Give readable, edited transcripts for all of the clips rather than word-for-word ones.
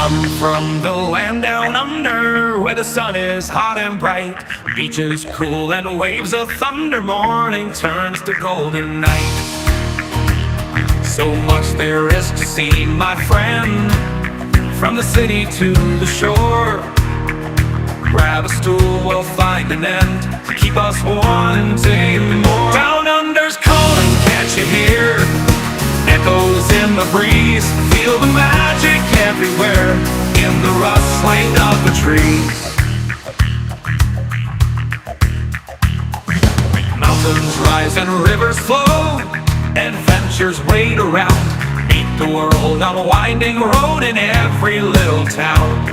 Come from the land down under, where the sun is hot and bright. Beaches cool and waves of thunder, morning turns to golden night. So much there is to see, my friend, from the city to the shore. Grab a stool, we'll find an end to keep us wanting more. Down under's calling, can't you hear? Echoes in the breeze, feel the magic everywhere, in the rustling of the trees. Mountains rise and rivers flow, adventures wait around. Meet the world on a winding road in every little town.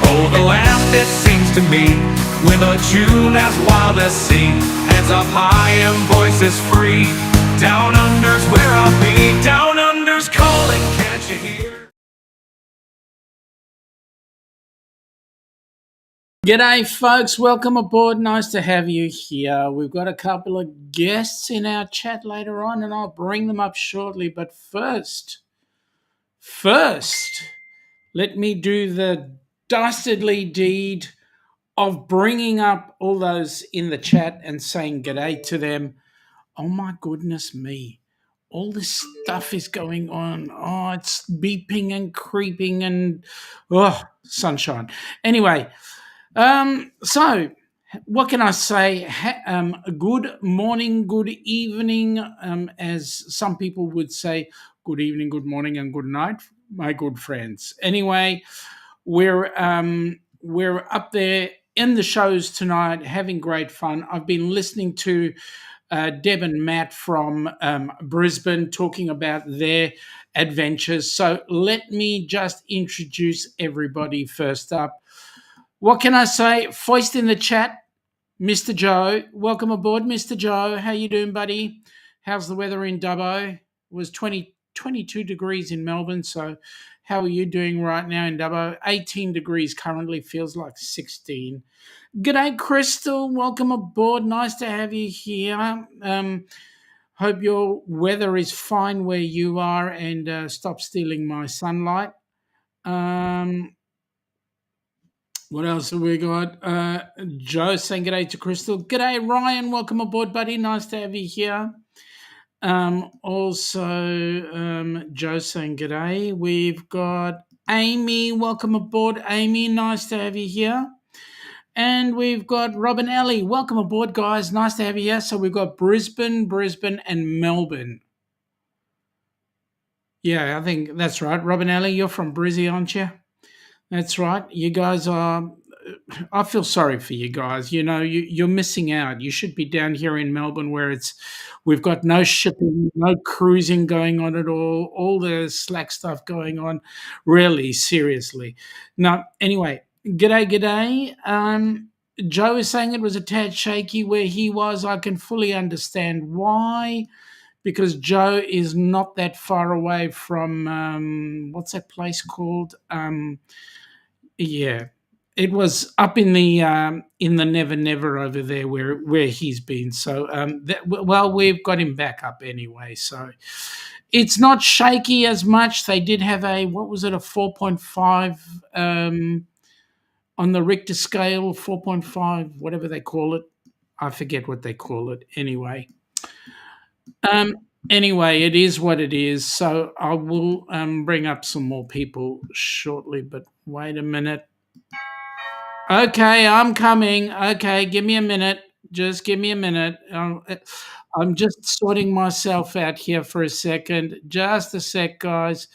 Oh, the land, it seems to me, with a tune as wild as sea, hands up high and voices free. Down under's where I'll be. Down under's calling, can't you hear? G'day, folks. Welcome aboard. Nice to have you here. We've got a couple of guests in our chat later on, and I'll bring them up shortly. But first, let me do the dastardly deed of bringing up all those in the chat and saying g'day to them. Oh my goodness me. All this stuff is going on. Oh, it's beeping and creeping and sunshine. Anyway, so what can I say? Good morning, good evening, as some people would say, good evening, good morning, and good night, my good friends. Anyway, we're up there in the shows tonight, having great fun. I've been listening to Deb and Matt from Brisbane talking about their adventures. So let me just introduce everybody first up. What can I say? Foist in the chat, Mr. Joe. Welcome aboard, Mr. Joe. How you doing, buddy? How's the weather in Dubbo? It was 22 degrees in Melbourne, so how are you doing right now in Dubbo? 18 degrees currently, feels like 16. G'day, Crystal. Welcome aboard. Nice to have you here. Hope your weather is fine where you are and stop stealing my sunlight. What else have we got? Joe saying g'day to Crystal. G'day, Ryan. Welcome aboard, buddy. Nice to have you here. Also, Joe saying g'day. We've got Amy. Welcome aboard, Amy. Nice to have you here. And we've got Robin Ellie. Welcome aboard, guys. Nice to have you here. So we've got Brisbane, and Melbourne. Yeah, I think that's right. Robin Ellie, you're from Brizzy, aren't you? That's right. You guys are. I feel sorry for you guys. You know, you're missing out. You should be down here in Melbourne where we've got no shipping, no cruising going on at all the slack stuff going on. Really, seriously. No, anyway, g'day. Joe is saying it was a tad shaky where he was. I can fully understand why, because Joe is not that far away from what's that place called? Yeah, it was up in the Never Never over there where he's been. So well, we've got him back up anyway. So it's not shaky as much. They did have a 4.5 on the Richter scale, 4.5, whatever they call it. I forget what they call it. Anyway. Anyway, it is what it is. So I will bring up some more people shortly, but wait a minute. Okay, I'm coming. Okay, give me a minute. Just give me a minute. I'm just sorting myself out here for a second. Just a sec, guys.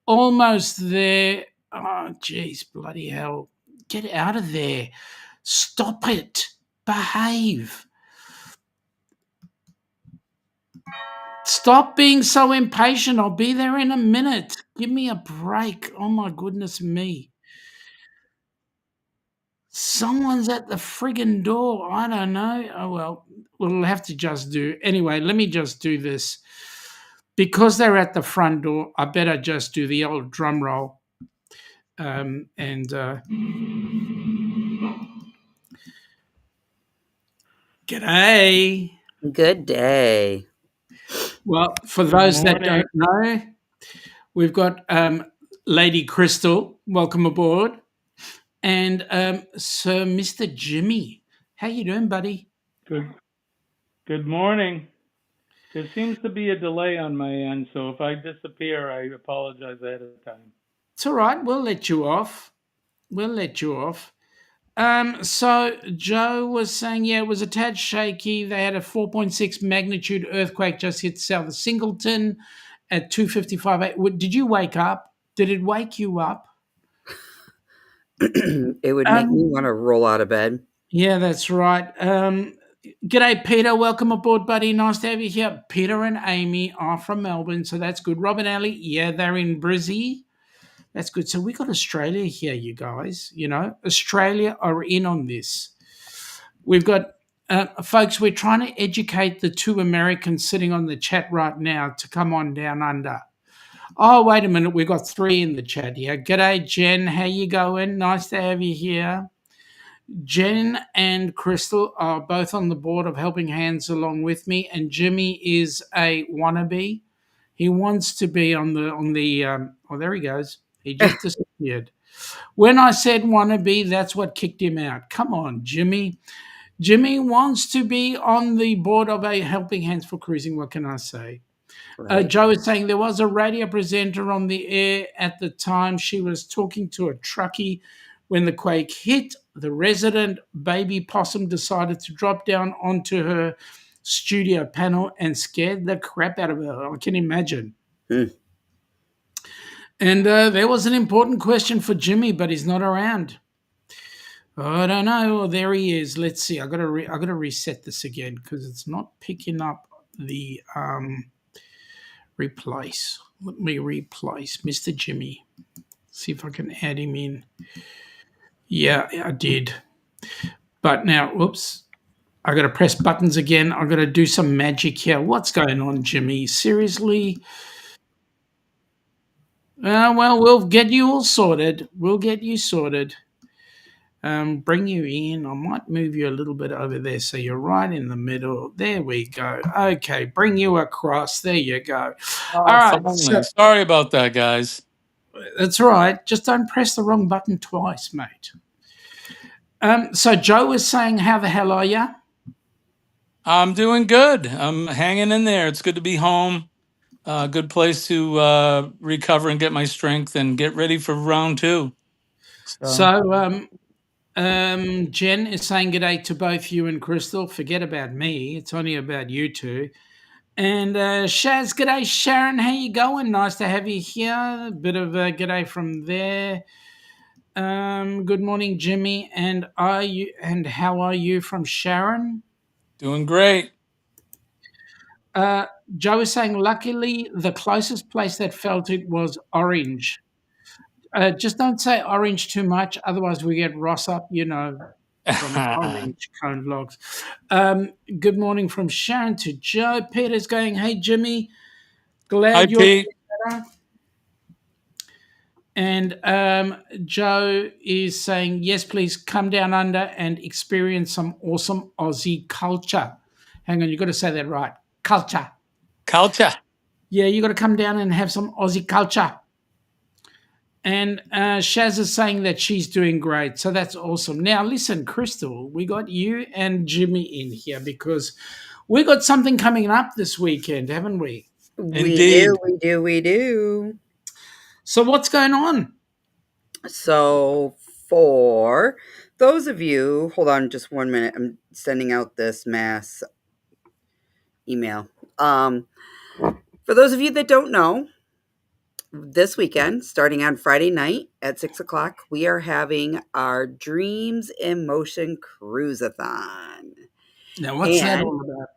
Almost there. Oh, jeez, bloody hell. Get out of there. Stop it. Behave. Stop being so impatient. I'll be there in a minute. Give me a break. Oh, my goodness me. Someone's at the friggin' door. I don't know. Oh, well, we'll have to just do. Anyway, let me just do this. Because they're at the front door, I better just do the old drum roll. G'day. Good day. Well, for those that don't know, we've got Lady Crystal, welcome aboard. And Sir Mr. Jimmy, how you doing, buddy? Good good morning. There seems to be a delay on my end, so if I disappear, I apologize ahead of time. It's all right. We'll let you off. We'll let you off. So Joe was saying, yeah, it was a tad shaky. They had a 4.6 magnitude earthquake just hit south of Singleton at 2:55. Did you wake up? Did it wake you up? It would make me Um, want to roll out of bed. yeah, that's right. G'day, Peter. Welcome aboard, buddy. Nice to have you here. Peter and Amy are from Melbourne, so that's good. Rob and Ali, yeah, they're in Brizzy. That's good. So we got Australia here, you guys. You know, Australia are in on this. We've got folks. We're trying to educate the two Americans sitting on the chat right now to come on down under. Oh, wait a minute. We've got three in the chat here. G'day, Jen. How you going? Nice to have you here. Jen and Crystal are both on the board of Helping Hands along with me, and Jimmy is a wannabe. He wants to be on the. Oh, there he goes. He just disappeared. When I said wannabe, that's what kicked him out. Come on, Jimmy. Jimmy wants to be on the board of a Helping Hands for Cruising. What can I say? Right. Joe is saying there was a radio presenter on the air at the time. She was talking to a truckie when the quake hit. The resident baby possum decided to drop down onto her studio panel and scared the crap out of her. I can imagine. Hmm. And there was an important question for Jimmy, but he's not around. I don't know. Oh, there he is. Let's see. I got to reset this again because it's not picking up the replace. Let me replace Mr. Jimmy. See if I can add him in. Yeah, I did. But now, whoops. I got to press buttons again. I got to do some magic here. What's going on, Jimmy? Seriously? Well, we'll get you all sorted. We'll get you sorted. Bring you in. I might move you a little bit over there so you're right in the middle. There we go. Okay, bring you across. There you go. All Oh, right, so finally. Sorry about that, guys. that's all right. Just don't press the wrong button twice, mate. So Joe was saying, how the hell are you? I'm doing good. I'm hanging in there. It's good to be home. Good place to recover and get my strength and get ready for round two. So, So Jen is saying good day to both you and Crystal. Forget about me. It's only about you two. And Shaz, g'day, Sharon. How you going? Nice to have you here. A bit of a g'day from there. Good morning, Jimmy. And how are you from Sharon? doing great. Uh, Joe is saying, luckily, the closest place that felt it was Orange. Just don't say Orange too much, otherwise we get Ross up, from Hi, Orange Cone Vlogs. Good morning from Sharon to Joe. Peter's going, hey, Jimmy, glad you're Pete. better. And Joe is saying, yes, please come down under and experience some awesome Aussie culture. Hang on, you've got to say that right. Culture. Culture. Yeah, you got to come down and have some Aussie culture. And Shaz is saying that she's doing great. So that's awesome. Now, listen, Crystal, we got you and Jimmy in here because we got something coming up this weekend, haven't we? We do, Indeed. we do, we do. So what's going on? So, for those of you, hold on just 1 minute. I'm sending out this mass email. For those of you that don't know, this weekend, starting on Friday night at 6 o'clock, we are having our Dreams in Motion Cruise-a-thon. Now, what's that And, all about?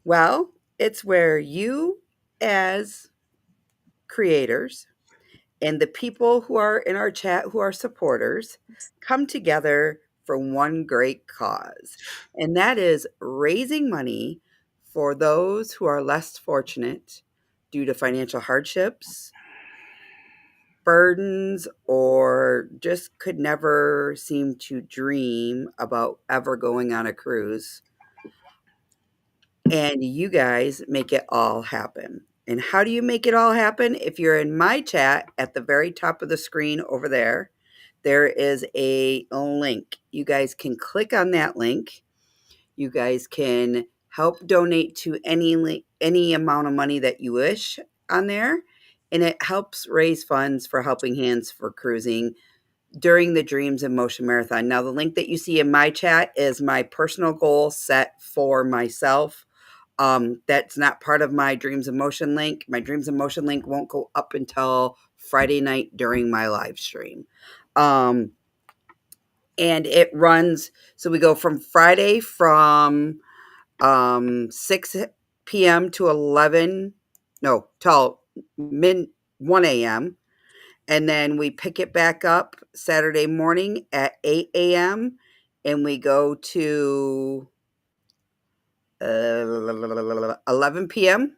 well, it's where you, as creators, and the people who are in our chat who are supporters come together for one great cause, and that is raising money for those who are less fortunate due to financial hardships, burdens, or just could never seem to dream about ever going on a cruise. And you guys make it all happen. And how do you make it all happen? If you're in my chat at the very top of the screen over there, there is a link. You guys can click on that link. You guys can help donate to any amount of money that you wish on there, and it helps raise funds for Helping Hands for Cruising during the Dreams in Motion Marathon. Now, the link that you see in my chat is my personal goal set for myself. That's not part of my Dreams in Motion link. My Dreams in Motion link won't go up until Friday night during my live stream. And it runs, so we go from Friday from 6 p.m. to 11, no, till 1 a.m. And then we pick it back up Saturday morning at 8 a.m. and we go to 11 p.m.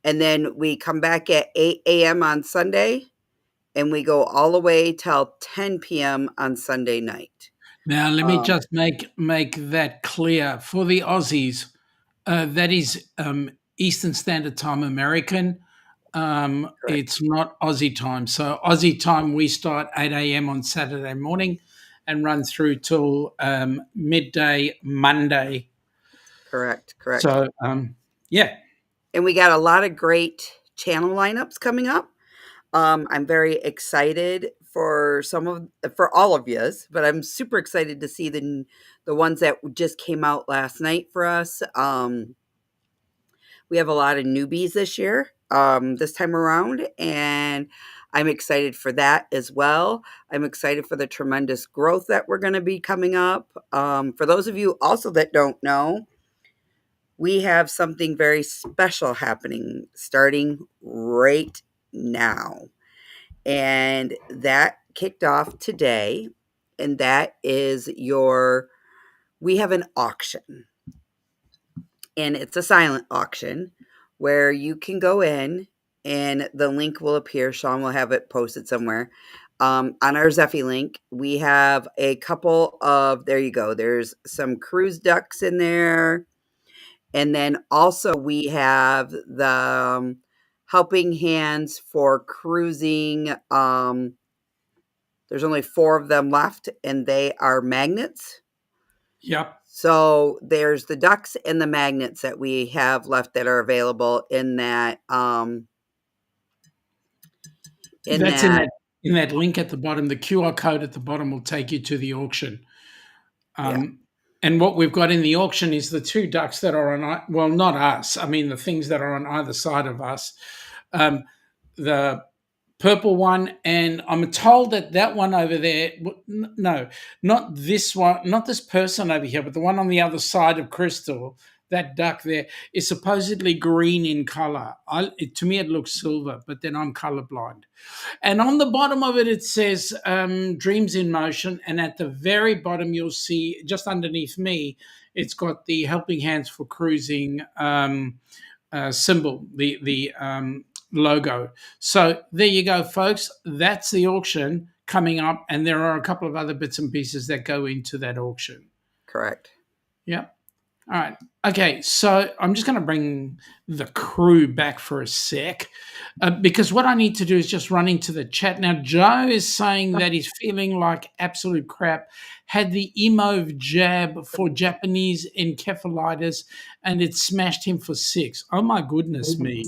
And then we come back at 8 a.m. on Sunday and we go all the way till 10 p.m. on Sunday night. Now, let me just make that clear for the Aussies. That is Eastern Standard Time American. It's not Aussie time. So Aussie time, we start 8 a.m. on Saturday morning and run through till midday Monday. Correct. So, yeah. And we got a lot of great channel lineups coming up. I'm very excited for all of yous, but I'm super excited to see the ones that just came out last night for us. We have a lot of newbies this year, this time around, and I'm excited for that as well. I'm excited for the tremendous growth that we're going to be coming up. For those of you also that don't know, we have something very special happening starting right now. And that kicked off today. And that is we have an auction. And it's a silent auction where you can go in and the link will appear. Shaun will have it posted somewhere. On our Zeffy link, we have a couple of, there you go. There's some cruise ducks in there. And then also we have the Helping Hands for Cruising. There's only 4 of them left, and they are magnets. Yep. So there's the ducks and the magnets that we have left that are available in that. In that link at the bottom. The QR code at the bottom will take you to the auction. And what we've got in the auction is the 2 ducks that are on, well, not us. I mean, the things that are on either side of us. The purple one, and I'm told that one over there, no, not this one, not this person over here, but the one on the other side of Crystal, that duck there, is supposedly green in color. To me, it looks silver, but then I'm colorblind. And on the bottom of it, it says Dreams in Motion. And at the very bottom, you'll see, just underneath me, it's got the Helping Hands for Cruising symbol, the logo. So there you go, folks. That's the auction coming up. And there are a couple of other bits and pieces that go into that auction. Correct. Yep. All right. Okay, so I'm just going to bring the crew back for a sec because what I need to do is just run into the chat. Now, Joe is saying that he's feeling like absolute crap, had the Emove jab for Japanese encephalitis, and it smashed him for 6. Oh, my goodness me.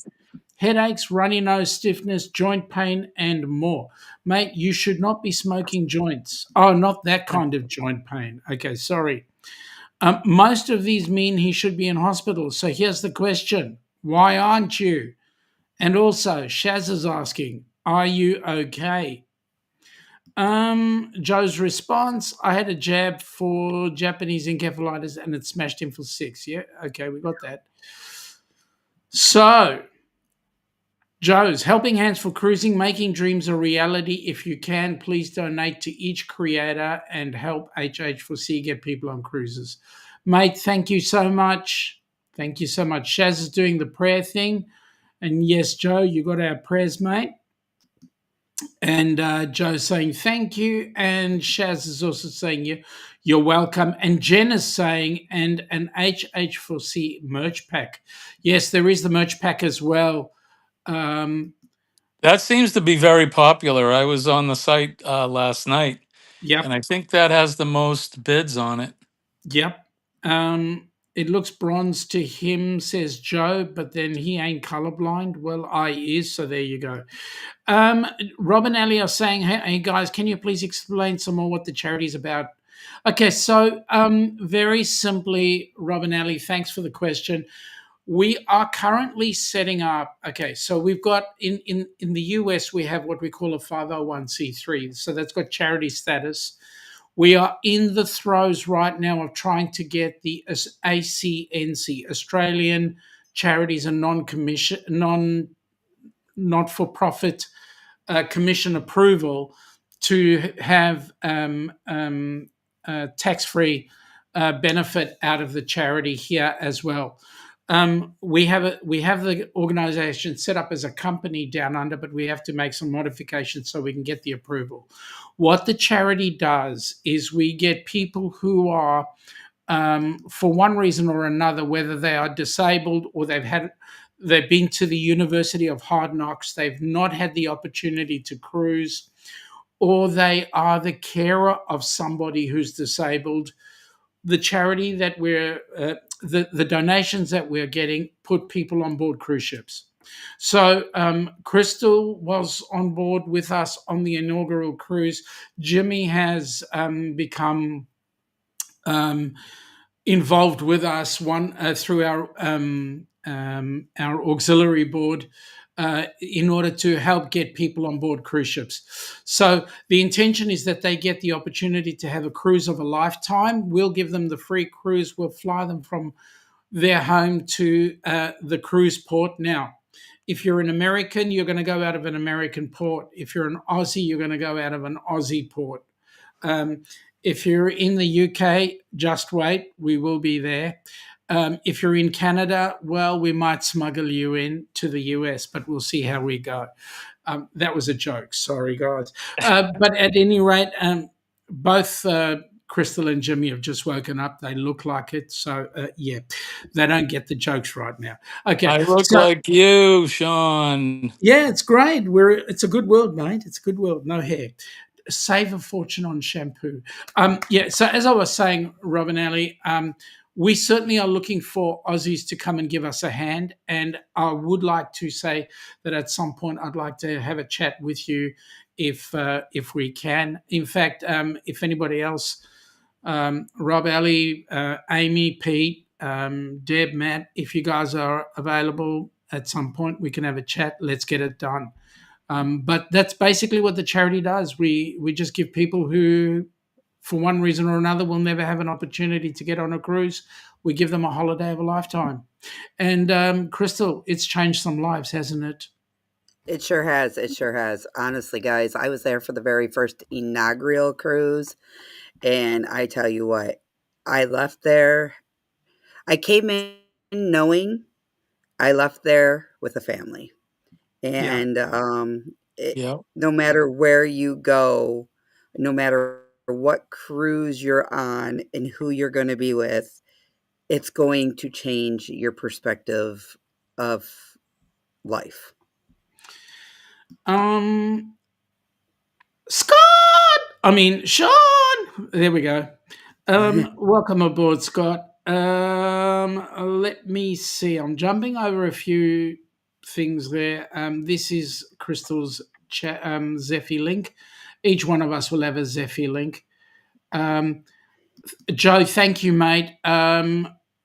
Headaches, runny nose, stiffness, joint pain, and more. Mate, you should not be smoking joints. Oh, not that kind of joint pain. Okay, sorry. Most of these mean he should be in hospital. So here's the question. Why aren't you? And also, Shaz is asking, are you okay? Joe's response, I had a jab for Japanese encephalitis and it smashed him for 6. Yeah, okay, we got that. So, Joe's Helping Hands for Cruising, making dreams a reality. If you can, please donate to each creator and help HH4C get people on cruises. Mate, thank you so much. Thank you so much. Shaz is doing the prayer thing. And yes, Joe, you got our prayers, mate. And Joe's saying thank you, and Shaz is also saying you're welcome. And Jen is saying and an HH4C merch pack. Yes, there is the merch pack as well. Um, That seems to be very popular. I was on the site last night, and yep, I think that has the most bids on it. yep. It looks bronze to him, says Joe, but then he ain't colorblind. Well, I is, so there you go. Rob and Ali are saying, hey guys, can you please explain some more what the charity is about? Okay, so very simply, Rob and Ali, thanks for the question. We are currently setting up. Okay, so we've got in the US we have what we call a 501c3, so that's got charity status. We are in the throes right now of trying to get the ACNC, Australian Charities and not for profit commission approval to have tax free benefit out of the charity here as well. We have the organisation set up as a company down under, but we have to make some modifications so we can get the approval. What the charity does is we get people who are for one reason or another, whether they are disabled or they've been to the University of Hard Knocks, they've not had the opportunity to cruise, or they are the carer of somebody who's disabled. The charity that the donations that we're getting put people on board cruise ships. So Crystal was on board with us on the inaugural cruise. Jimmy has become involved with us through our auxiliary board in order to help get people on board cruise ships. So the intention is that they get the opportunity to have a cruise of a lifetime. We'll give them the free cruise. We'll fly them from their home to the cruise port. Now, if you're an American, you're going to go out of an American port. If you're an Aussie, you're going to go out of an Aussie port. Um, if you're in the UK, just wait, we will be there. If you're in Canada, well, we might smuggle you in to the US, but we'll see how we go. That was a joke. Sorry, guys. But at any rate, both Crystal and Jimmy have just woken up. They look like it. So, yeah, they don't get the jokes right now. Okay. I look So, like you, Shaun. yeah, it's great. It's a good world, mate. It's a good world. No hair. Save a fortune on shampoo. Yeah. So as I was saying, Rob and Ali, we certainly are looking for Aussies to come and give us a hand. And I would like to say that at some point I'd like to have a chat with you if we can. In fact, if anybody else, Rob, Ali, Amy, Pete, Deb, Matt, if you guys are available at some point, we can have a chat. Let's get it done. But that's basically what the charity does. We just give people who, for one reason or another, will never have an opportunity to get on a cruise. We give them a holiday of a lifetime. And Crystal, it's changed some lives, hasn't it? It sure has. It sure has. Honestly, guys, I was there for the very first inaugural cruise, and I tell you what, I left there. I came in knowing I left there with a family. Yeah. And Yeah. no matter where you go, no matter what cruise you're on and who you're going to be with, it's going to change your perspective of life. Scott! I mean, Sean! There we go. Welcome aboard, Scott. Let me see. I'm jumping over a few things there. This is Crystal's Zephy link. Each one of us will have a Zephy link. Joe, thank you, mate.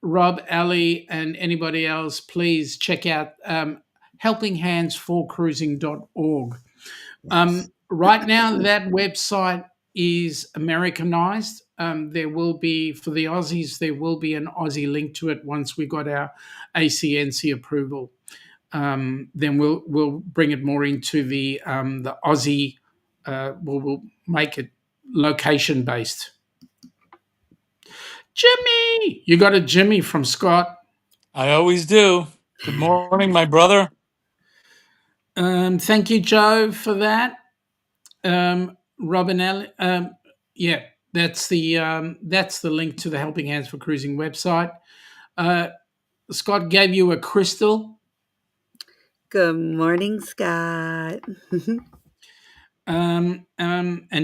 Rob, Ali, and anybody else, please check out helpinghandsforcruising.org. Right now, that website is Americanized. There will be, for the Aussies, there will be an Aussie link to it once we got our ACNC approval. Then we'll bring it more into the Aussie. We'll make it location based. Jimmy, you got a Jimmy from Scott. I always do. Good morning, my brother. Thank you, Joe, for that. Robin L. Yeah, that's the link to the Helping Hands for Cruising website. Uh, Scott gave you a crystal. Good morning, Scott. And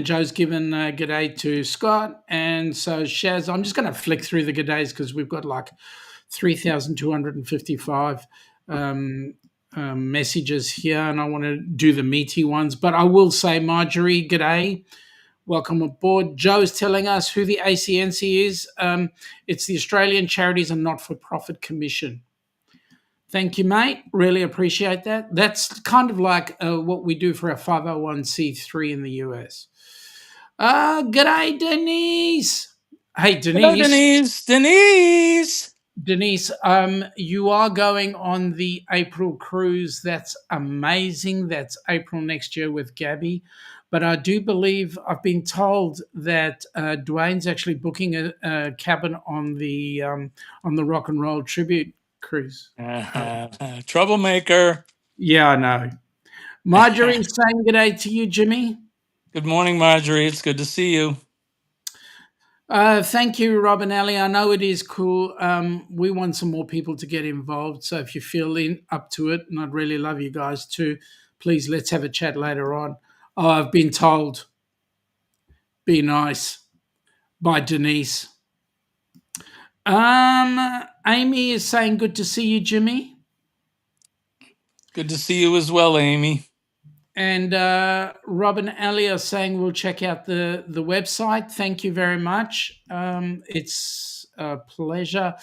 Joe's given g'day to Scott. And so Shaz, I'm just going to flick through the g'days because we've got like 3,255 messages here, and I want to do the meaty ones. But I will say, Marjorie, g'day. Welcome aboard. Joe's telling us who the ACNC is. It's the Australian Charities and Not-for-Profit Commission. Thank you, mate. Really appreciate that. That's kind of like what we do for our 501c3 in the US. G'day, Denise. Hey, Hello, Denise. Denise. Denise. Denise, you are going on the April cruise. That's amazing. That's April next year with Gabby. But I do believe I've been told that Dwayne's actually booking a cabin on the Rock and Roll Tribute cruise. Troublemaker. Yeah, I know. Marjorie saying good day to you, Jimmy. Good morning, Marjorie. It's good to see you. Thank you, Robin Alley. I know it is cool. We want some more people to get involved. So if you feel up to it, and I'd really love you guys too, please let's have a chat later on. Oh, I've been told. Be nice. By Denise. Amy is saying good to see you, Jimmy. Good to see you as well, Amy. And Robin Alley are saying we'll check out the website. Thank you very much. It's a pleasure.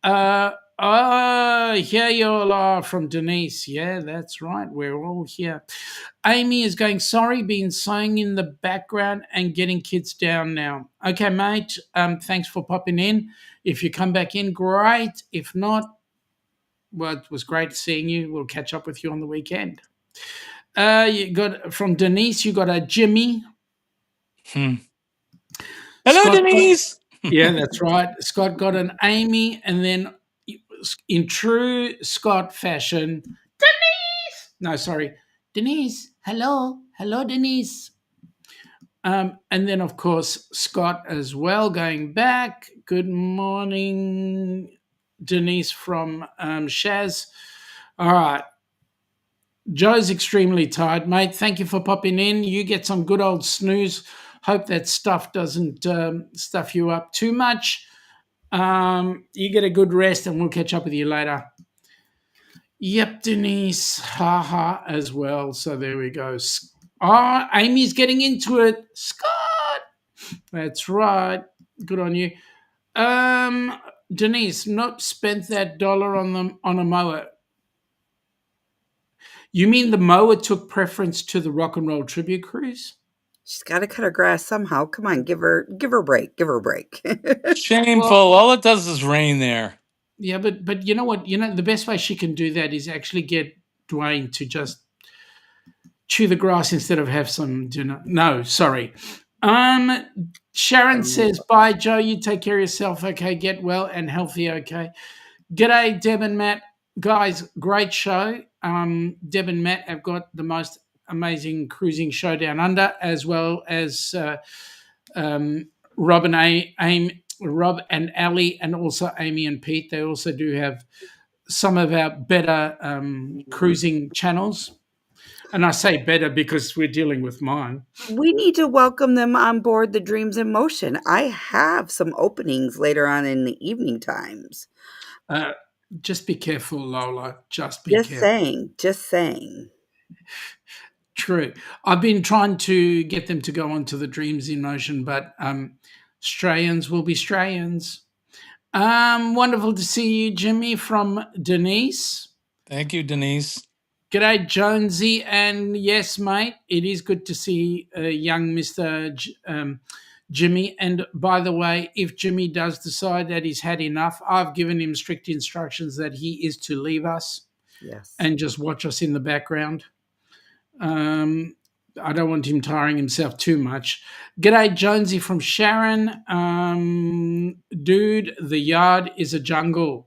Here you all are from Denise. Yeah, that's right. We're all here. Amy is going, sorry, been sewing in the background and getting kids down now. Okay, mate. Thanks for popping in. If you come back in, great. If not, well, it was great seeing you. We'll catch up with you on the weekend. You got from Denise, you got a Jimmy. Hello, Scott Denise. Yeah, that's right. Scott got an Amy, and then in true Scott fashion, Denise. No, sorry, Denise. Hello, Denise. And then of course Scott as well. Going back. Good morning, Denise from Shaz. All right. Joe's extremely tired, mate. Thank you for popping in. You get some good old snooze. Hope that stuff doesn't stuff you up too much. You get a good rest, and we'll catch up with you later. Yep, Denise. Ha as well. So there we go. Amy's getting into it. Scott. That's right. Good on you. Denise, not spent that dollar on a mower. You mean the mower took preference to the Rock and Roll Tribute cruise? She's got to cut her grass somehow. Come on, give her a break. Give her a break. Shameful. Well, all it does is rain there. Yeah, but you know what? You know the best way she can do that is actually get Dwayne to just chew the grass instead of have some dinner. No, sorry. Sharon says, bye, Joe. You take care of yourself. Okay, get well and healthy. Okay. G'day, Deb and Matt. Guys, great show. Deb and Matt have got the most amazing cruising show down under, as well as Rob and Ali, and also Amy and Pete. They also do have some of our better cruising channels. And I say better because we're dealing with mine. We need to welcome them on board the Dreams in Motion. I have some openings later on in the evening times. Just be careful, Lola. Just be careful. Just saying. True. I've been trying to get them to go on to the Dreams in Motion, but Australians will be Australians. Wonderful to see you, Jimmy, from Denise. Thank you, Denise. G'day, Jonesy. And yes, mate, it is good to see young Mr. Jimmy. And by the way, if Jimmy does decide that he's had enough, I've given him strict instructions that he is to leave us. Yes. And just watch us in the background. I don't want him tiring himself too much. G'day, Jonesy from Sharon. Dude, the yard is a jungle.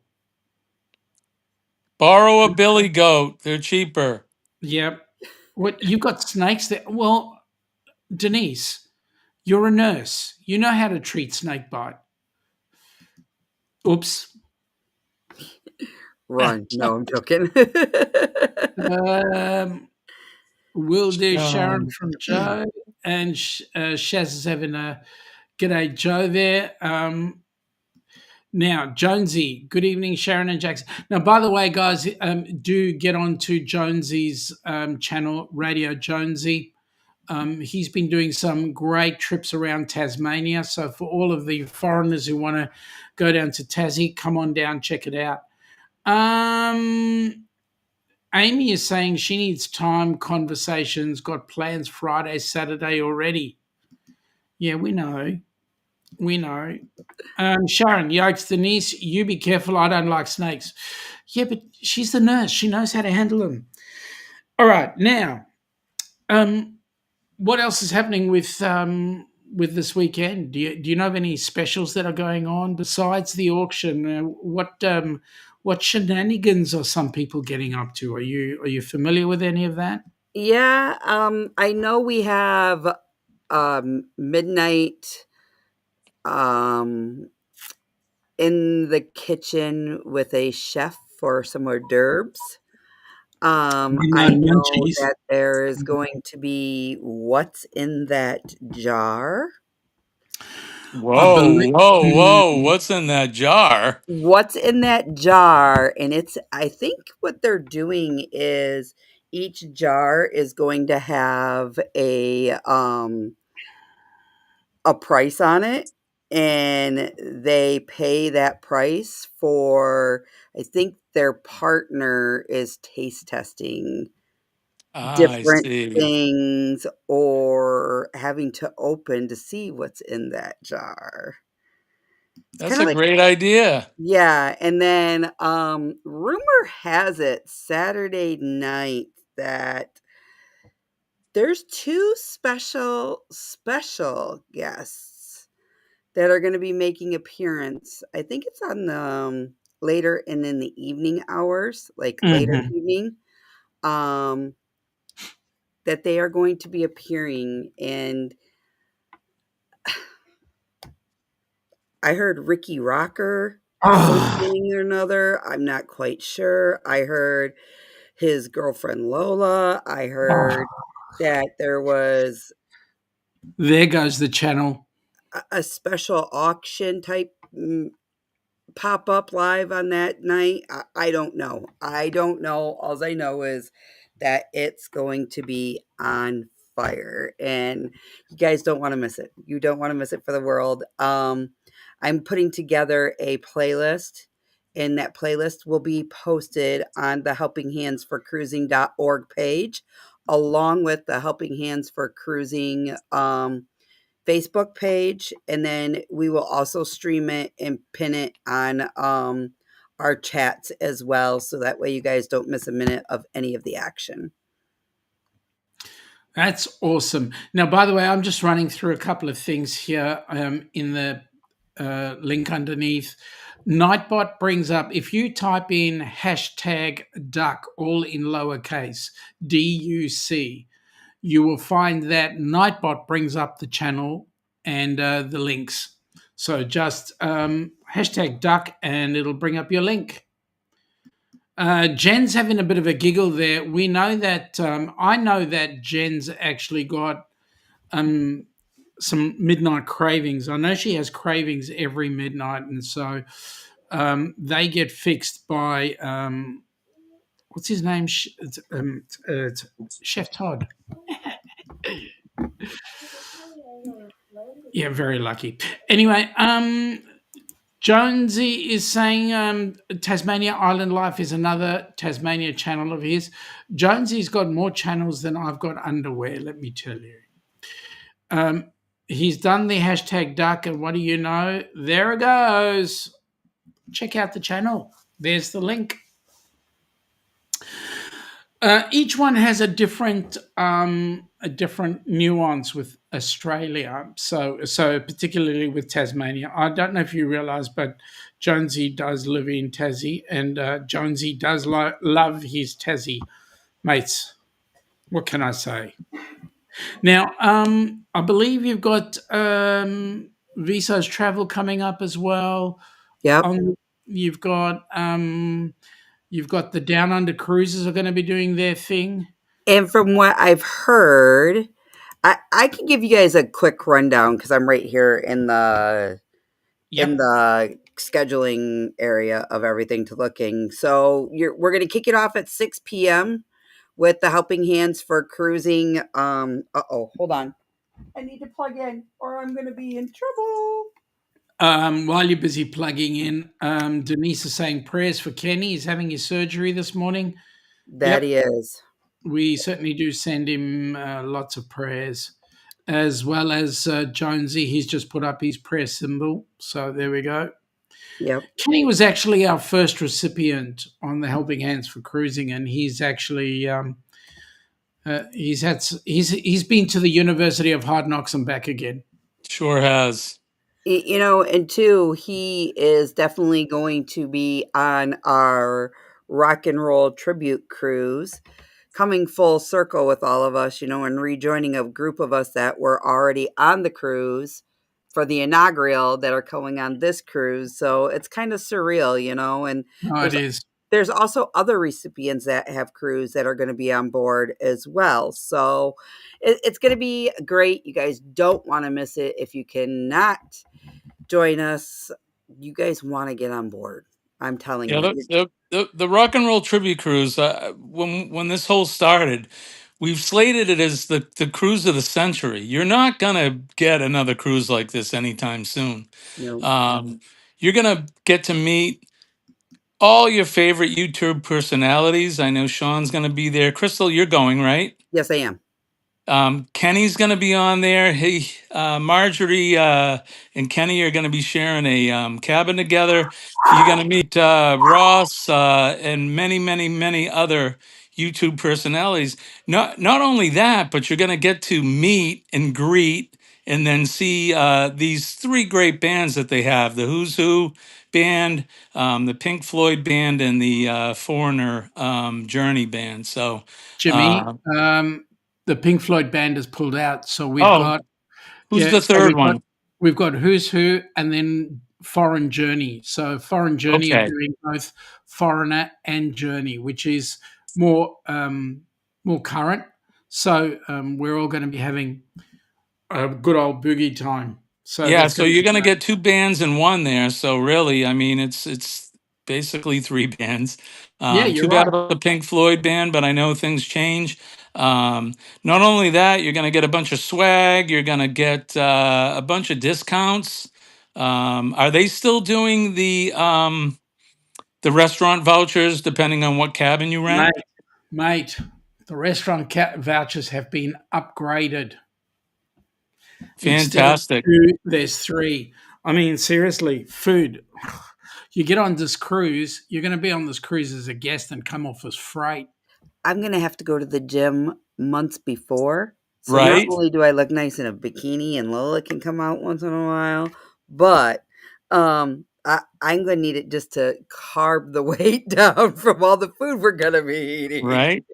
Borrow a billy goat. They're cheaper. Yep. What, you've got snakes there? Well, Denise, you're a nurse. You know how to treat snake bite. Oops. Run. No, I'm joking. um, will do, Sharon Um, from Joe. And Shaz is having a g'day, Joe, there. Now, Jonesy, good evening, Sharon and Jackson. Now, by the way, guys, do get on to Jonesy's channel, Radio Jonesy. He's been doing some great trips around Tasmania. So, for all of the foreigners who want to go down to Tassie, come on down, check it out. Amy is saying she needs time, conversations, got plans Friday, Saturday already. Yeah, we know. We know. Sharon, yikes, Denise, you be careful. I don't like snakes. Yeah, but she's the nurse. She knows how to handle them. All right, now, what else is happening with this weekend? Do you know of any specials that are going on besides the auction? What shenanigans are some people getting up to? Are you familiar with any of that? Yeah, I know we have midnight um in the kitchen with a chef for some hors d'oeuvres. I Midnight know munchies. that there is going to be what's in that jar. I whoa, believe. whoa, whoa! What's in that jar? What's in that jar? And it's I think what they're doing is each jar is going to have a price on it, and they pay that price for I think their partner is taste testing Ah, I different see. things or having to open to see what's in that jar. It's That's kinda a like great idea. yeah, and then, rumor has it Saturday night that there's 2 special guests that are gonna be making appearance. I think it's on the, later and in the evening hours, like later Mhm. evening, um, that they are going to be appearing, and I heard Ricky Rocker Ah, something or another, I'm not quite sure. I heard his girlfriend Lola. I heard ah. that there was There goes the channel. a special auction type pop up live on that night. I don't know. I don't know. All I know is that it's going to be on fire, and you guys don't want to miss it. You don't want to miss it for the world. I'm putting together a playlist, and that playlist will be posted on the Helping Hands for Cruising.org page, along with the Helping Hands for Cruising Facebook page, and then we will also stream it and pin it on our chats as well, so that way you guys don't miss a minute of any of the action. That's awesome. Now, by the way, I'm just running through a couple of things here in the link underneath. Nightbot brings up, if you type in hashtag duck, all in lowercase, DUC, you will find that Nightbot brings up the channel and the links. So just hashtag duck and it'll bring up your link. Jen's having a bit of a giggle there. We know that I know that Jen's actually got some midnight cravings. I know she has cravings every midnight, and so they get fixed by what's his name? It's Chef Todd. Yeah, very lucky. Anyway, Jonesy is saying Tasmania Island Life is another Tasmania channel of his. Jonesy's got more channels than I've got underwear, let me tell you. He's done the hashtag duck, and what do you know? There it goes. Check out the channel. There's the link. Each one has a different nuance with Australia. So particularly with Tasmania, I don't know if you realise, but Jonesy does live in Tassie, and Jonesy does love his Tassie mates. What can I say? Now, I believe you've got Viso's travel coming up as well. Yep. On you've got the Down Under cruises are going to be doing their thing. And from what I've heard, I can give you guys a quick rundown because I'm right here in Yep. the scheduling area of everything to looking. So we're going to kick it off at 6 p.m. with the Helping Hands for Cruising. Hold on. I need to plug in or I'm going to be in trouble. While you're busy plugging in, Denise is saying prayers for Kenny. He's having his surgery this morning. That Yep, is. we certainly do send him lots of prayers, as well as Jonesy. He's just put up his prayer symbol. So there we go. Yep. Kenny was actually our first recipient on the Helping Hands for Cruising, and he's actually he's been to the University of Hard Knocks and back again. Sure has. And two, he is definitely going to be on our rock and roll tribute cruise, coming full circle with all of us, and rejoining a group of us that were already on the cruise for the inaugural that are going on this cruise. So it's kind of surreal, and Oh, it there's is. there's also other recipients that have crews that are going to be on board as well. So it's going to be great. You guys don't want to miss it. If you cannot join us, you guys want to get on board. I'm telling Yeah, you. the rock and roll tribute cruise. When this whole started, we've slated it as the cruise of the century. You're not gonna get another cruise like this anytime soon. You know, Um, you're gonna get to meet all your favorite YouTube personalities. I know Sean's gonna be there. Crystal, you're going, right? yes, I am. Kenny's going to be on there. Hey, Marjorie and Kenny are going to be sharing a cabin together. You're going to meet Ross and many, many, many other YouTube personalities. Not only that, but you're going to get to meet and greet and then see these three great bands that they have: the Who's Who band, the Pink Floyd band, and the Foreigner Journey band. So. Jimmy, Uh, the Pink Floyd band has pulled out, so oh, who's the third one? we've got Who's Who and then Foreign Journey. So Foreign Journey are Okay. doing both Foreigner and Journey, which is more more current. So we're all going to be having a good old boogie time. So Yeah, there's so going to you're be gonna get two bands in one there. So really, I mean, it's basically three bands. yeah, Too you're bad right. about the Pink Floyd band, but I know things change. Not only that, you're gonna get a bunch of swag. You're gonna get a bunch of discounts. Are they still doing the restaurant vouchers depending on what cabin you rent? Mate, mate, the restaurant vouchers have been upgraded. Instead of Fantastic. two, there's three. I mean, seriously, food. You get on this cruise, you're going to be on this cruise as a guest and come off as freight. I'm going to have to go to the gym months before. So not Right? only do I look nice in a bikini and Lola can come out once in a while, but I'm going to need it just to carb the weight down from all the food we're going to be eating. Right.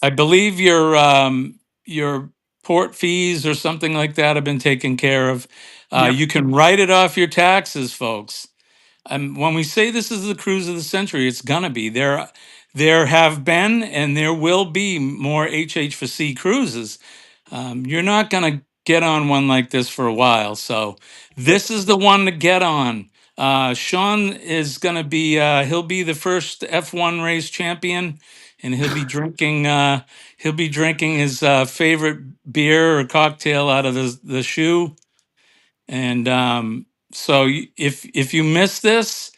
I believe your port fees or something like that have been taken care of. Yep. You can write it off your taxes, folks. When we say this is the cruise of the century, it's gonna be there. There have been and there will be more HH for C cruises. You're not gonna get on one like this for a while, so Yep. this is the one to get on. Sean is gonna be he'll be the first F1 race champion, and he'll be drinking his favorite beer or cocktail out of the shoe. And if you miss this,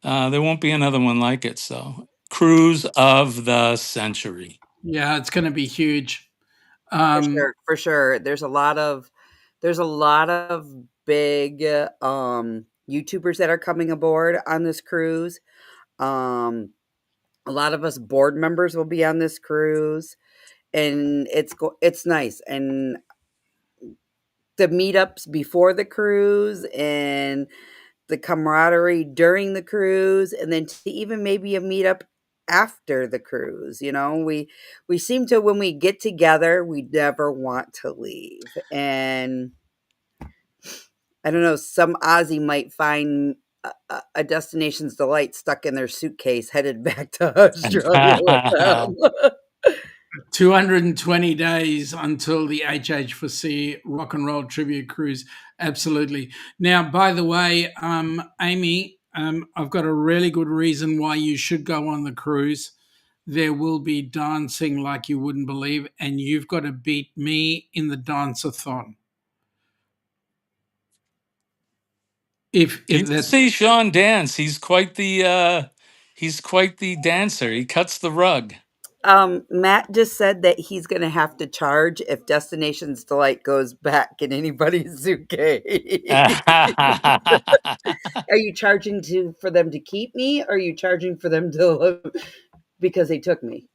there won't be another one like it. So, cruise of the century. Yeah, it's going to be huge. For sure, for sure. There's a lot of big YouTubers that are coming aboard on this cruise. Um a lot of us board members will be on this cruise, and it's nice. And the meetups before the cruise and the camaraderie during the cruise, and then to even maybe a meetup after the cruise. We seem to, when we get together, we never want to leave. And I don't know, some Aussie might find a destination's delight stuck in their suitcase headed back to Australia with them. 220 days until the HH4C Rock and Roll Tribute Cruise. Absolutely. Now, by the way, Amy, I've got a really good reason why you should go on the cruise. There will be dancing like you wouldn't believe, and you've got to beat me in the dance-a-thon. If You should that's see Shaun dance. He's quite the dancer. He cuts the rug. Matt just said that he's going to have to charge if Destinations Delight goes back in anybody's suitcase. Are you charging for them to keep me? Or are you charging for them to because they took me?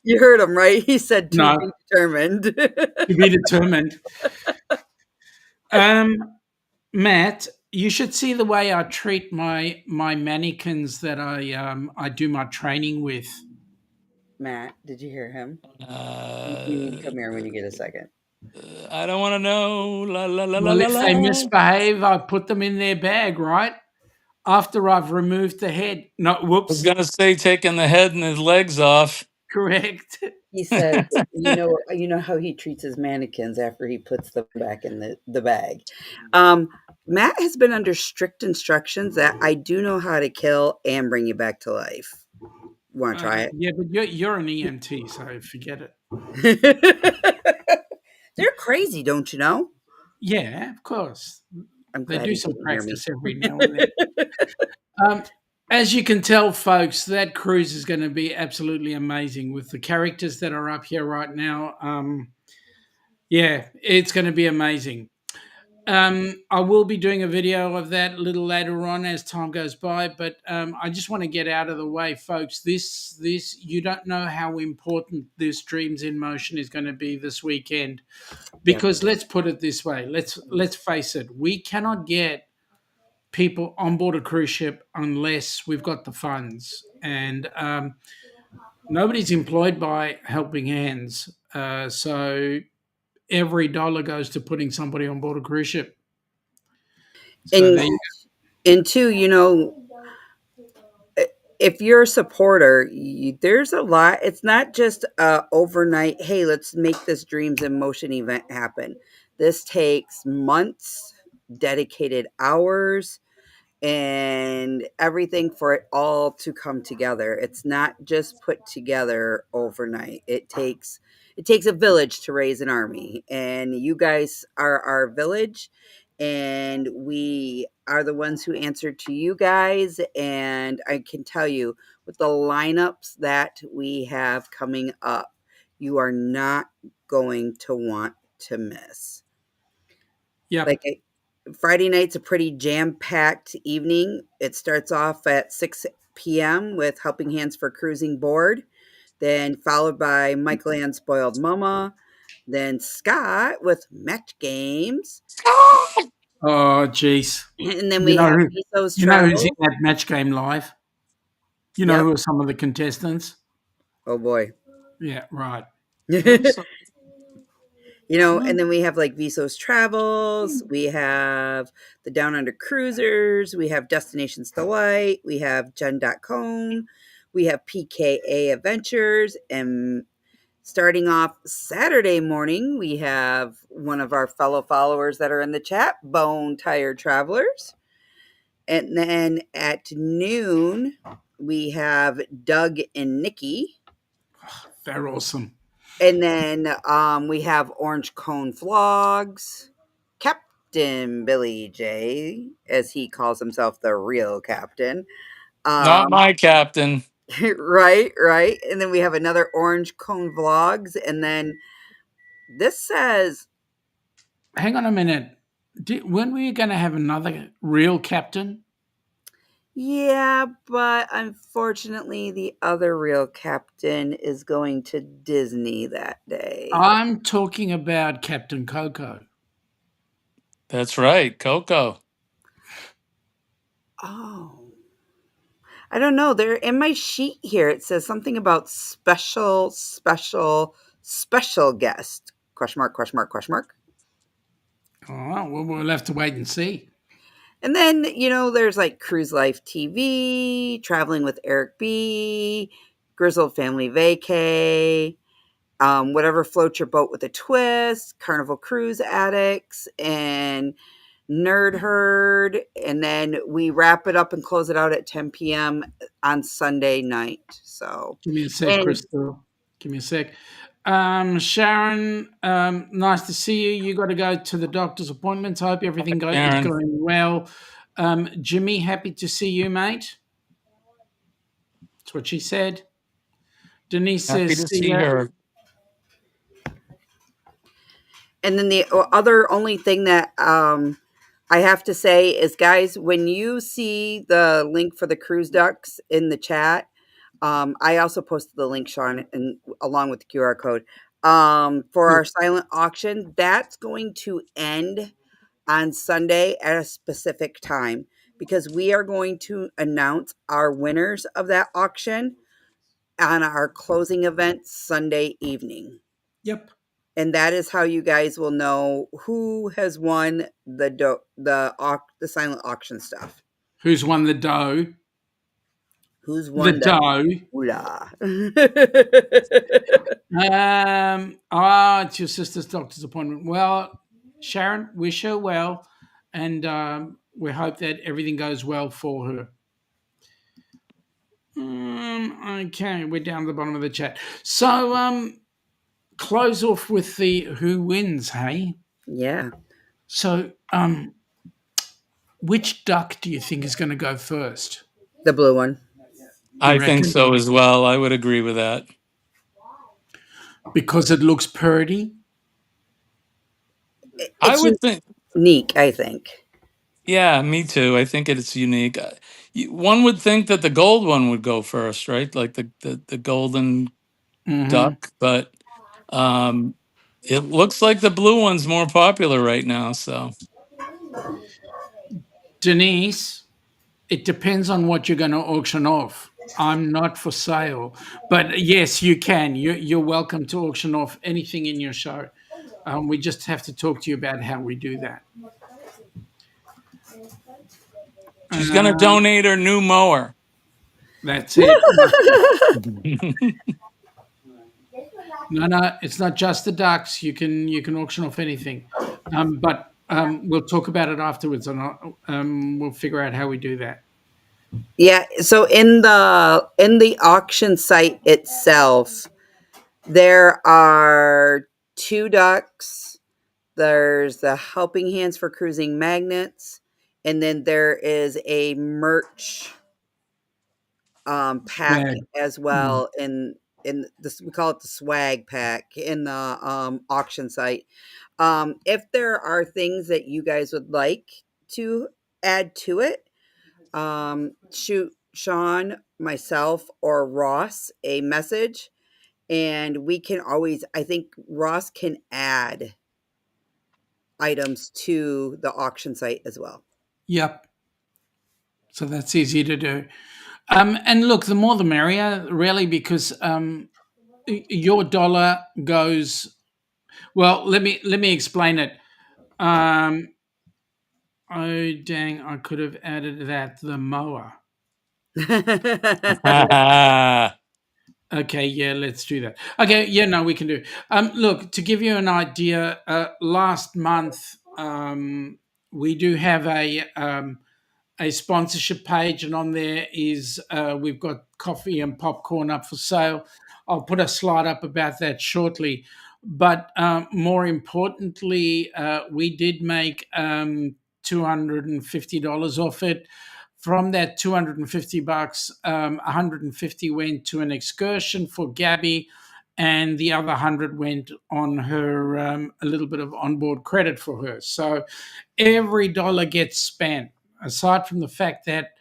You heard him, right? He said to no, be determined. to be determined. Matt, you should see the way I treat my mannequins that I do my training with. Matt, did you hear him? You need to uh, come here when you get a second. I don't want to know. La la la la Well, la if they la. misbehave, I put them in their bag, right? After I've removed the head. No, I was whoops. gonna say taking the head and his legs off. Correct. He says, you know how he treats his mannequins after he puts them back in the bag. Matt has been under strict instructions that I do know how to kill and bring you back to life. Want to try Yeah, but you're an EMT, so forget it. it? They're crazy, don't you know? Yeah, of course. I'm They glad do he some didn't hear me. practice every now and then. As you can tell, folks, that cruise is going to be absolutely amazing with the characters that are up here right now. Yeah, it's going to be amazing. I will be doing a video of that a little later on as time goes by, but I just want to get out of the way, folks. This you don't know how important this Dreams in Motion is going to be this weekend, Yeah. because let's put it this way. Let's face it. We cannot get people on board a cruise ship unless we've got the funds, and nobody's employed by helping hands. So every dollar goes to putting somebody on board a cruise ship. So And they and two, if you're a supporter, there's a lot. It's not just a overnight, hey, let's make this Dreams in Motion event happen. This takes months, dedicated hours, and everything for it all to come together. It's not just put together overnight. It takes a village to raise an army, and you guys are our village, and we are the ones who answer to you guys. And I can tell you, with the lineups that we have coming up, you are not going to want to miss. Yep. Like Friday night's a pretty jam-packed evening. It starts off at 6 p.m. with Helping Hands for Cruising Board, then followed by Michael and Spoiled Mama, then Scott with Match Games, Oh, geez. and then You we know have who? Miso's You know who's in Travel. that match game live? You know Yep. who are some of the contestants? Oh boy. Yeah, right. Who's And then we have like Viso's Travels, we have the Down Under Cruisers, we have Destinations Delight, we have Jen.com, we have PKA Adventures, and starting off Saturday morning, we have one of our fellow followers that are in the chat, Bone Tired Travelers. And then at noon, we have Doug and Nikki. They're awesome. And then we have Orange Cone Vlogs, Captain Billy J, as he calls himself, the real captain. not Um, my captain? right. And then we have another Orange Cone Vlogs. And then this says, Hang on a minute. When were you going to have another real captain? yeah, but unfortunately, the other real captain is going to Disney that day. I'm talking about Captain Coco. That's right, Coco. Oh, I don't know. There in my sheet here, it says something about special guest. Question mark, question mark, question mark. All right, well, we'll have to wait and see. And then, there's like Cruise Life TV, Traveling with Eric B, Grizzled Family Vacay, whatever floats your boat with a twist, Carnival Cruise Addicts, and Nerd Herd. And then we wrap it up and close it out at 10 p.m. on Sunday night. So, Give me a sec, and Crystal. Give me a sec. Sharon, nice to see you. You got to go to the doctor's appointments. I hope everything is Aaron, going well. Jimmy, happy to see you, mate. That's what she said. Denise happy says, to see see ya. her. then the other only thing that I have to say is, guys, when you see the link for the cruise ducks in the chat, I also posted the link, Shaun, and along with the QR code for our silent auction. That's going to end on Sunday at a specific time because we are going to announce our winners of that auction on our closing event Sunday evening. Yep. And that is how you guys will know who has won the silent auction stuff. Who's won the dough? Who's The won the dough. hula? It's your sister's doctor's appointment. Well, Sharon, wish her well, and we hope that everything goes well for her. Okay, we're down the bottom of the chat. So, close off with the who wins, hey? Yeah. So, which duck do you think is going to go first? The blue one. You I think reckon? so as well. I would agree with that. Because it looks purty? I It's would think, unique, I think. yeah, me too. I think it's unique. One would think that the gold one would go first, right? Like the golden Mm-hmm. duck, but um, it looks like the blue one's more popular right now. So Denise, it depends on what you're going to auction off. I'm not for sale, but yes, you can. You're welcome to auction off anything in your show. We just have to talk to you about how we do that. she's going to Um, donate her new mower. that's it. No, it's not just the ducks. You can auction off anything, but we'll talk about it afterwards, and we'll figure out how we do that. Yeah. So in the auction site itself, there are two ducks. There's the Helping Hands for Cruising Magnets, and then there is a merch pack Swag. as well in this, we call it the swag pack in the auction site. If there are things that you guys would like to add to it, shoot Shaun, myself, or Ross a message, and we can always, I think Ross can add items to the auction site as well. Yep. So that's easy to do. And look, the more the merrier, really, because your dollar goes. Well, let me explain it. Oh dang! I could have added that the mower. Okay, yeah, let's do that. Okay, yeah, no, we can do. Look, to give you an idea, last month we do have a sponsorship page, and on there is we've got coffee and popcorn up for sale. I'll put a slide up about that shortly. But more importantly, we did make $250 off it. From that $250, 150 went to an excursion for Gabby, and the other 100 went on her a little bit of onboard credit for her. So every dollar gets spent. Aside from the fact that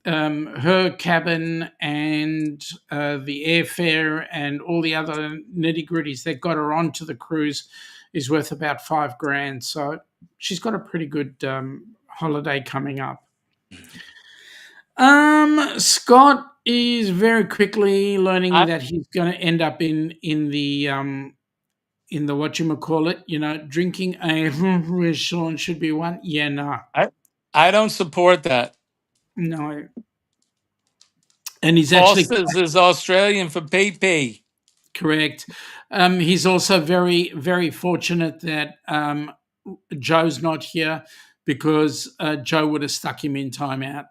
her cabin and the airfare and all the other nitty gritties that got her onto the cruise is worth about $5,000. So she's got a pretty good holiday coming up. Scott is very quickly learning I that he's going to end up in the whatchamacallit, drinking a Shaun should be one. Yeah, no, I I don't support that. no. And he's actually Foster's is Australian for pee. correct. He's also very, very fortunate that Joe's not here because Joe would have stuck him in timeout.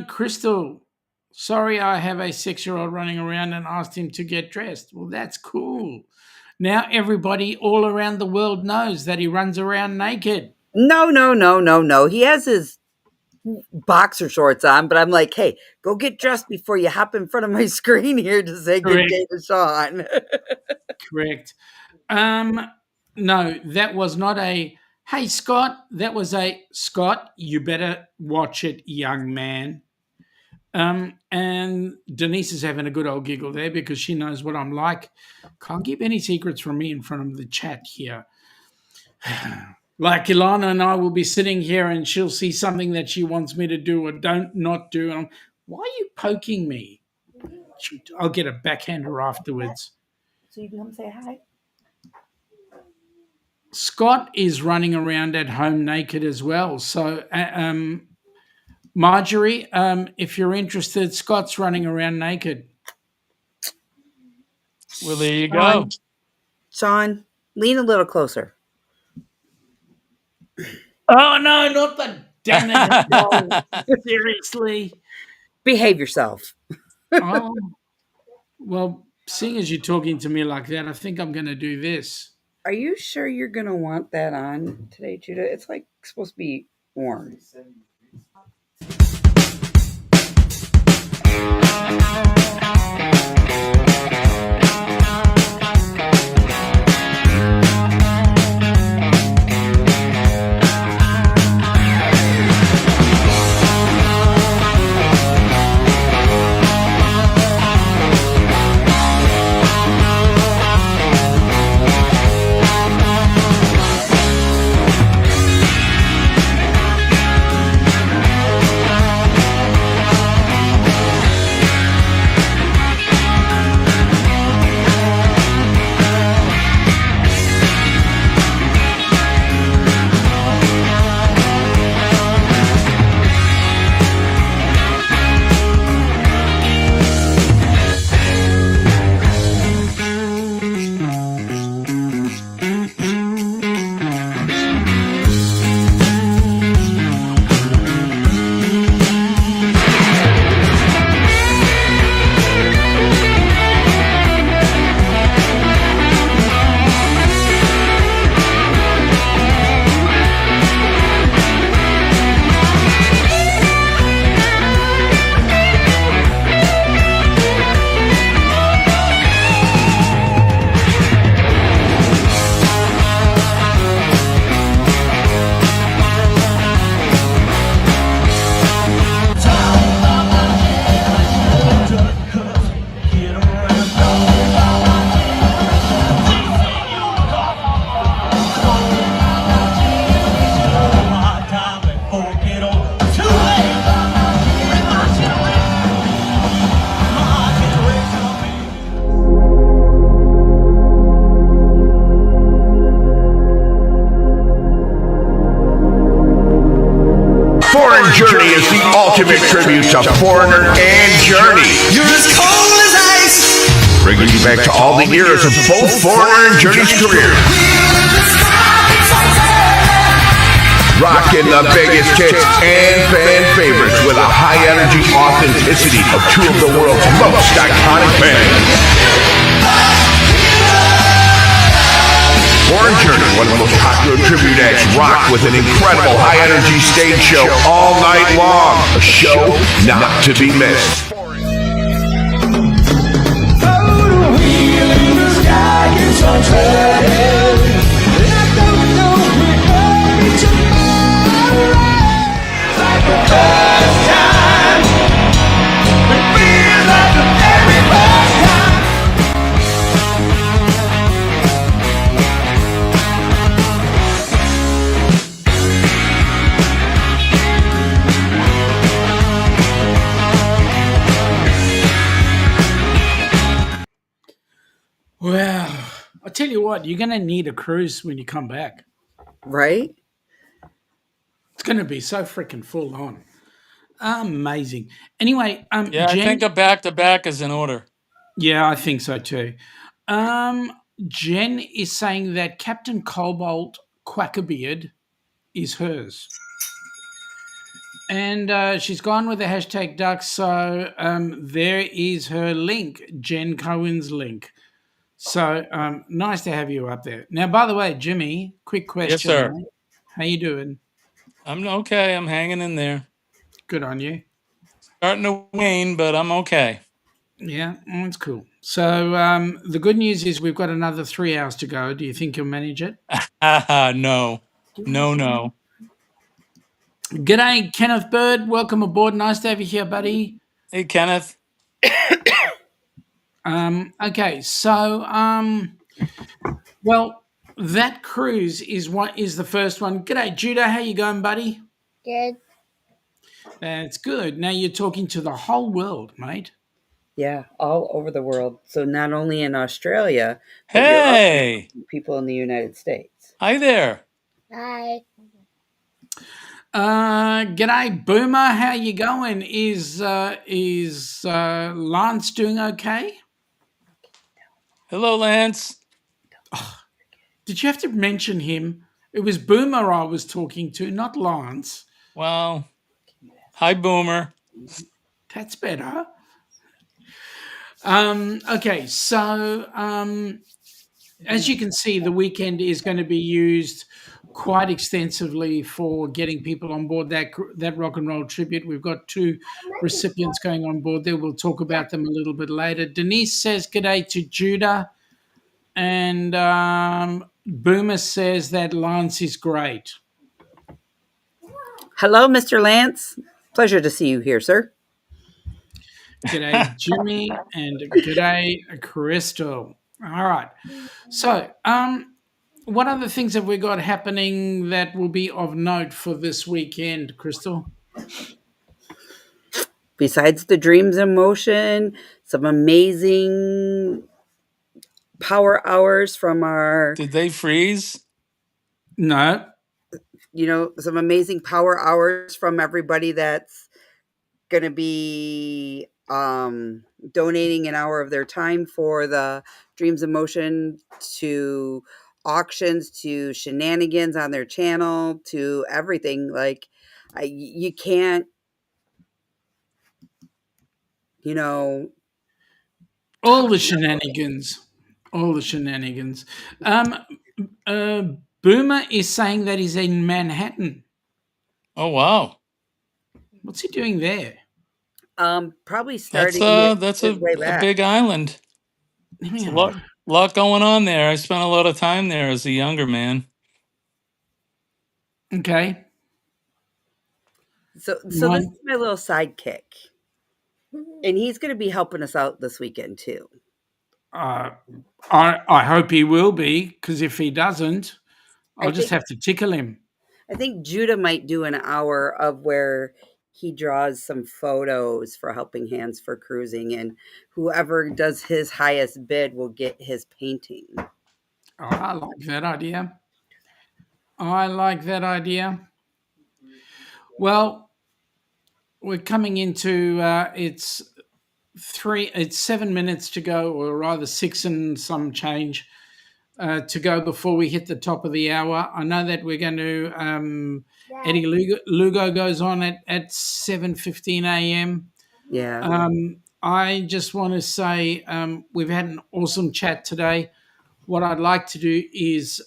Crystal, sorry, I have a 6-year-old running around and asked him to get dressed. Well, that's cool. Now everybody all around the world knows that he runs around naked. No. He has his boxer shorts on, but I'm like, hey, go get dressed before you hop in front of my screen here to say good Correct. day to Shaun. Correct. No, that was not a, hey, Scott. That was a, Scott, you better watch it, young man. And Denise is having a good old giggle there because she knows what I'm like. Can't keep any secrets from me in front of the chat here. Like Ilana and I will be sitting here and she'll see something that she wants me to do or don't not do. And why are you poking me? I'll get a backhander afterwards. So you come say hi? Scott is running around at home naked as well. So, Marjorie, if you're interested, Scott's running around naked. Well, there you go. Shaun, lean a little closer. Oh, no, not the downunder. No, seriously. Behave yourself. Oh, well, seeing as you're talking to me like that, I think I'm going to do this. Are you sure you're going to want that on today, Judah? It's like supposed to be warm. Journey is the ultimate tribute to Foreigner and Journey. You're as cold as ice. Bringing you back to all the eras of both Foreigner and Journey's career. Rocking the biggest hits and fan favorites with a high-energy authenticity of two of the world's most iconic bands. Foreign Journey, one of the most popular tribute acts, rock with an incredible high-energy stage show all night long. A show not to be missed. tell you what, you're going to need a cruise when you come back. Right? It's going to be so freaking full on. Amazing. Anyway, Yeah, I Jen. think a back to back is in order. Yeah, I think so too. Jen is saying that Captain Cobalt Quackerbeard is hers. And she's gone with the hashtag duck. So there is her link, Jen Cohen's link. So nice to have you up there. Now, by the way, Jimmy, quick Yes, question, sir. mate. How you doing? I'm okay. I'm hanging in there. Good on you. Starting to wane, but I'm okay. Yeah, that's cool. So the good news is we've got another 3 hours to go. Do you think you'll manage it? No. No. G'day, Kenneth Bird. Welcome aboard. Nice to have you here, buddy. Hey, Kenneth. Okay, so well, that cruise is the first one. G'day, Judah. How you going, buddy? Good. That's good. Now you're talking to the whole world, mate. Yeah, all over the world. So not only in Australia, but you're also Hey. people in the United States. Hi there. Hi. G'day, Boomer. How you going? Is Lance doing okay? Hello, Lance. Did you have to mention him? It was Boomer I was talking to, not Lance. Well, hi, Boomer. That's better. Okay, so as you can see, the weekend is going to be used quite extensively for getting people on board that rock and roll tribute. We've got 2 recipients going on board there. We'll talk about them a little bit later. Denise says g'day to Judah, and Boomer says that Lance is great. Hello, Mr. Lance. Pleasure to see you here, sir. G'day, Jimmy, and g'day, Crystal. All right. So, what other things have we got happening that will be of note for this weekend, Crystal? Besides the dreams in motion, some amazing power hours from our, Did they freeze? No. some amazing power hours from everybody that's going to be donating an hour of their time for the dreams in motion, to auctions, to shenanigans on their channel, to everything. Like, you can't, All the shenanigans. All the shenanigans. Boomer is saying that he's in Manhattan. Oh, wow. What's he doing there? probably That's starting that's his way a back. big island. It's a lot going on there. I spent a lot of time there as a younger man. Okay. So this is my little sidekick, and he's going to be helping us out this weekend too. I hope he will be, because if he doesn't, I'll just have to tickle him. I think Judah might do an hour of where he draws some photos for Helping Hands for Cruising, and whoever does his highest bid will get his painting. Oh, I like that idea. Well, we're coming into it's 7 minutes to go, or rather 6 and some change to go before we hit the top of the hour. I know that we're going to Eddie Lugo goes on at 7:15 a.m. Yeah. I just want to say we've had an awesome chat today. What I'd like to do is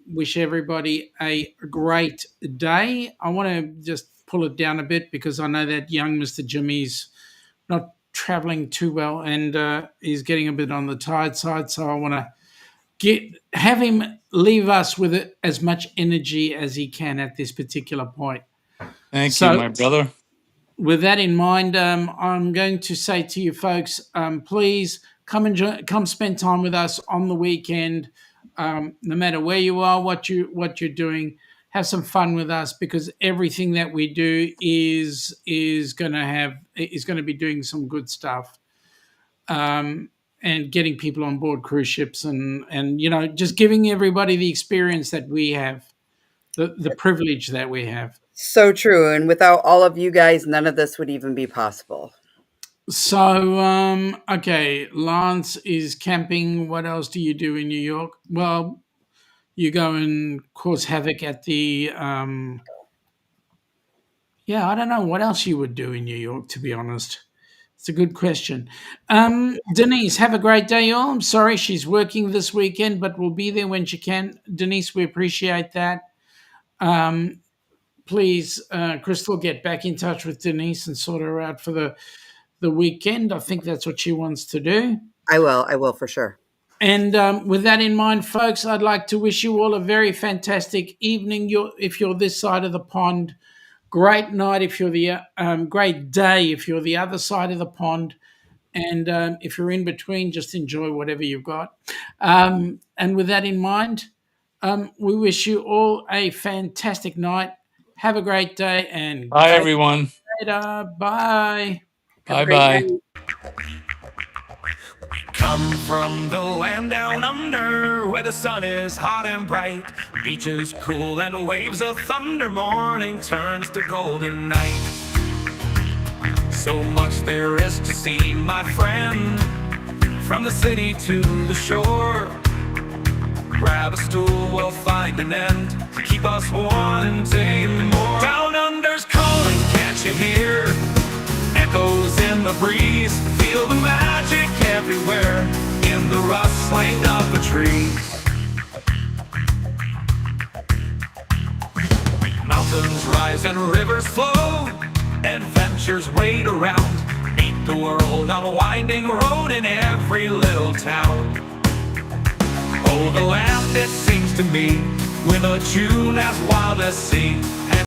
wish everybody a great day. I want to just pull it down a bit because I know that young Mr. Jimmy's not traveling too well and he's getting a bit on the tired side. So I want to have him leave us with as much energy as he can at this particular point. Thank you, my brother. With that in mind, I'm going to say to you folks, please come spend time with us on the weekend. No matter where you are, what you're doing, have some fun with us, because everything that we do is going to be doing some good stuff. And and getting people on board cruise ships, and just giving everybody the experience that we have, the privilege that we have. So true. And without all of you guys, none of this would even be possible. So, okay, Lance is camping. What else do you do in New York? Well, you go and cause havoc at the. Yeah, I don't know what else you would do in New York, to be honest. It's a good question. Denise, have a great day, y'all. I'm sorry she's working this weekend, but we'll be there when she can. Denise, we appreciate that. Please, Crystal, get back in touch with Denise and sort her out for the weekend. I think that's what she wants to do. I will for sure. And with that in mind, folks, I'd like to wish you all a very fantastic evening. If you're this side of the pond, great night if you're the great day if you're the other side of the pond, and if you're in between, just enjoy whatever you've got. And with that in mind, we wish you all a fantastic night. Have a great day, and Bye, everyone. later. Bye. Have a Bye great bye. night. Come from the land down under, where the sun is hot and bright, beaches cool and waves of thunder. Morning turns to golden night. So much there is to see, my friend, from the city to the shore. Grab a stool, we'll find an end to keep us wanting more. Down under's calling, can't you hear? Echoes in the breeze, feel the magic everywhere in the rustling of the trees. Mountains rise and rivers flow, adventures wait around. Meet the world on a winding road in every little town. Oh, the land, it seems to me, with a tune as wild as sea.